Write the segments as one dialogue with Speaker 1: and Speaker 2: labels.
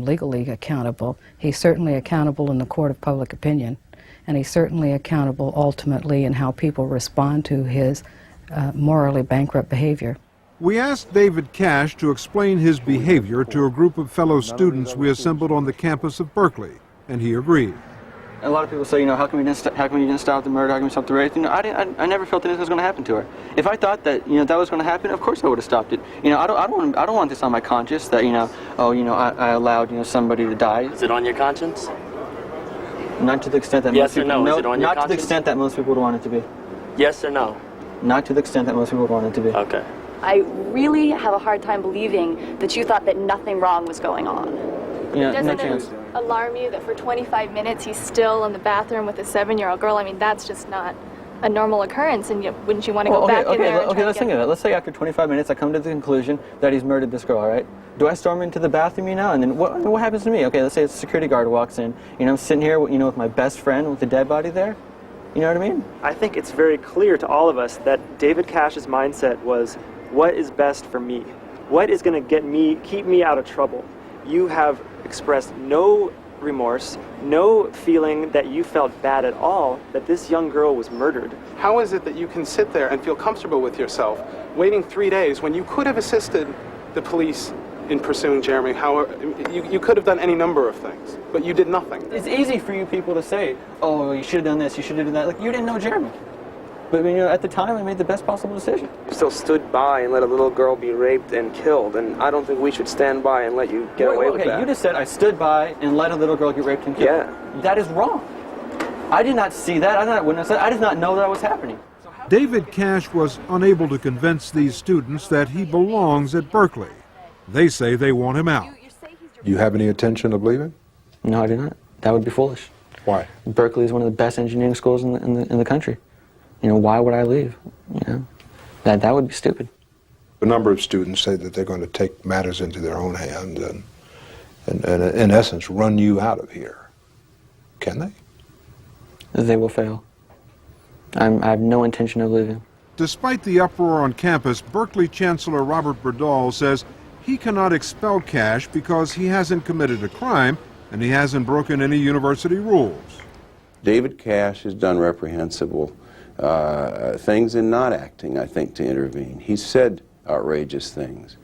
Speaker 1: Legally accountable. He's certainly accountable in the court of public opinion, and he's certainly accountable ultimately in how people respond to his morally bankrupt behavior.
Speaker 2: We asked David Cash to explain his behavior to a group of fellow students we assembled on the campus of Berkeley, and he agreed.
Speaker 3: A lot of people say, how come you didn't stop the murder? How come you stopped the rape? I never felt that anything was going to happen to her. If I thought that, that was going to happen, of course I would have stopped it. I don't want this on my conscience that, I allowed, somebody to die.
Speaker 4: Is it on your conscience?
Speaker 3: Not to the extent that
Speaker 4: yes most people. Yes or no? Is it on your
Speaker 3: conscience? Not to the extent that most people would want it to be.
Speaker 4: Yes or no?
Speaker 3: Not to the extent that most people would want it to be.
Speaker 4: Okay.
Speaker 5: I really have a hard time believing that you thought that nothing wrong was going on.
Speaker 3: Doesn't it
Speaker 6: alarm you that for 25 minutes he's still in the bathroom with a 7-year-old girl? I mean, that's just not a normal occurrence, and wouldn't you want to go back in there?
Speaker 3: Okay, let's think of it. Let's say after 25 minutes I come to the conclusion that he's murdered this girl, all right? Do I storm into the bathroom, and then what happens to me? Okay, let's say a security guard walks in. I'm sitting here, with my best friend with the dead body there. You know what I mean?
Speaker 7: I think it's very clear to all of us that David Cash's mindset was, what is best for me? What is going to keep me out of trouble? You have expressed no remorse, no feeling that you felt bad at all that this young girl was murdered.
Speaker 8: How is it that you can sit there and feel comfortable with yourself, waiting 3 days when you could have assisted the police in pursuing Jeremy? You could have done any number of things, but you did nothing.
Speaker 3: It's easy for you people to say, oh, you should have done this, you should have done that. Like, you didn't know Jeremy. But at the time, I made the best possible decision.
Speaker 9: You still stood by and let a little girl be raped and killed, and I don't think we should stand by and let you get away with that.
Speaker 3: You just said I stood by and let a little girl get raped and killed.
Speaker 9: Yeah.
Speaker 3: That is wrong. I did not see that. I did not witness that. I did not know that was happening.
Speaker 2: David Cash was unable to convince these students that he belongs at Berkeley. They say they want him out.
Speaker 10: Do you have any intention of leaving?
Speaker 3: No, I do not. That would be foolish.
Speaker 10: Why?
Speaker 3: Berkeley is one of the best engineering schools in the country. Why would I leave? That would be stupid.
Speaker 10: A number of students say that they're going to take matters into their own hands and in essence, run you out of here. Can they?
Speaker 3: They will fail. I have no intention of leaving.
Speaker 2: Despite the uproar on campus, Berkeley Chancellor Robert Berdahl says he cannot expel Cash because he hasn't committed a crime and he hasn't broken any university rules.
Speaker 11: David Cash has done reprehensible things in not acting, I think, to intervene. He said outrageous things.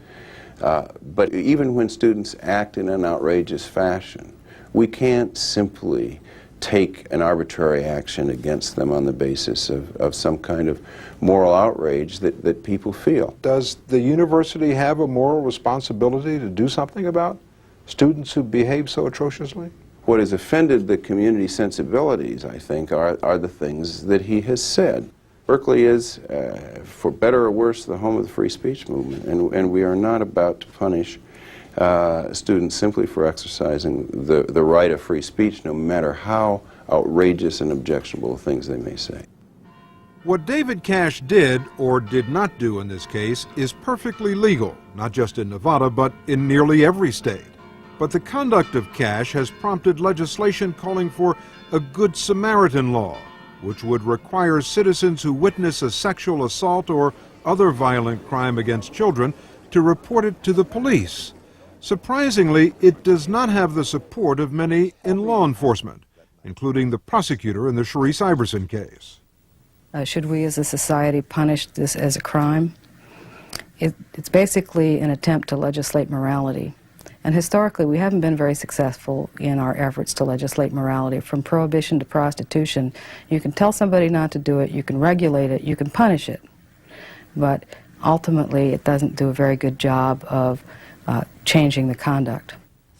Speaker 11: But even when students act in an outrageous fashion, we can't simply take an arbitrary action against them on the basis of some kind of moral outrage that people feel.
Speaker 10: Does the university have a moral responsibility to do something about students who behave so atrociously?
Speaker 11: What has offended the community sensibilities, I think, are the things that he has said. Berkeley is, for better or worse, the home of the free speech movement, and we are not about to punish students simply for exercising the right of free speech, no matter how outrageous and objectionable things they may say.
Speaker 2: What David Cash did or did not do in this case is perfectly legal, not just in Nevada, but in nearly every state. But the conduct of Cash has prompted legislation calling for a Good Samaritan law, which would require citizens who witness a sexual assault or other violent crime against children to report it to the police. Surprisingly, it does not have the support of many in law enforcement, including the prosecutor in the Sharice Iverson case.
Speaker 1: Should we as a society punish this as a crime? It's basically an attempt to legislate morality. And historically, we haven't been very successful in our efforts to legislate morality. From prohibition to prostitution, you can tell somebody not to do it, you can regulate it, you can punish it. But ultimately, it doesn't do a very good job of changing the conduct.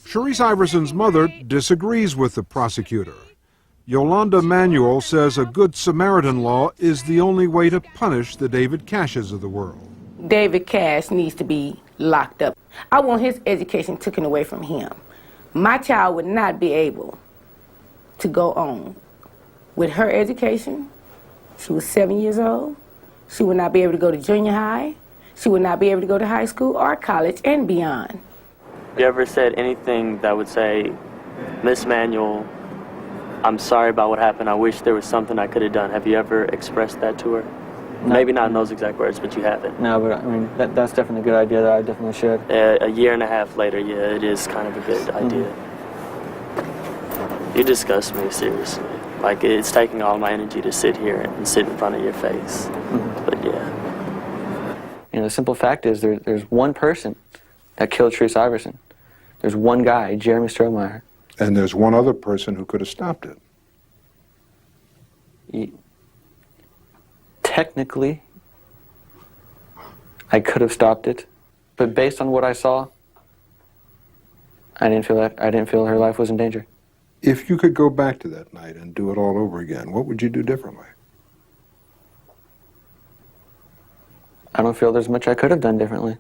Speaker 2: Sharice Iverson's mother disagrees with the prosecutor. Yolanda Manuel says a Good Samaritan law is the only way to punish the David Cashes of the world.
Speaker 12: David Cash needs to be locked up. I want his education taken away from him. My child would not be able to go on with her education. She was 7 years old. She would not be able to go to junior high. She would not be able to go to high school or college and beyond.
Speaker 4: Have you ever said anything that would say, Miss Manuel, I'm sorry about what happened. I wish there was something I could have done. Have you ever expressed that to her? Maybe not in those exact words, but you have it.
Speaker 3: No, but I mean, that's definitely a good idea that I definitely should.
Speaker 4: A year and a half later, yeah, it is kind of a good idea. You disgust me, seriously. Like, it's taking all my energy to sit here and sit in front of your face. But yeah.
Speaker 3: You know, the simple fact is there's one person that killed Therese Iverson. There's one guy, Jeremy Strohmeyer.
Speaker 10: And there's one other person who could have stopped it.
Speaker 3: Technically, I could have stopped it, but based on what I saw, I didn't feel her life was in danger.
Speaker 10: If you could go back to that night and do it all over again, what would you do differently?
Speaker 3: I don't feel there's much I could have done differently.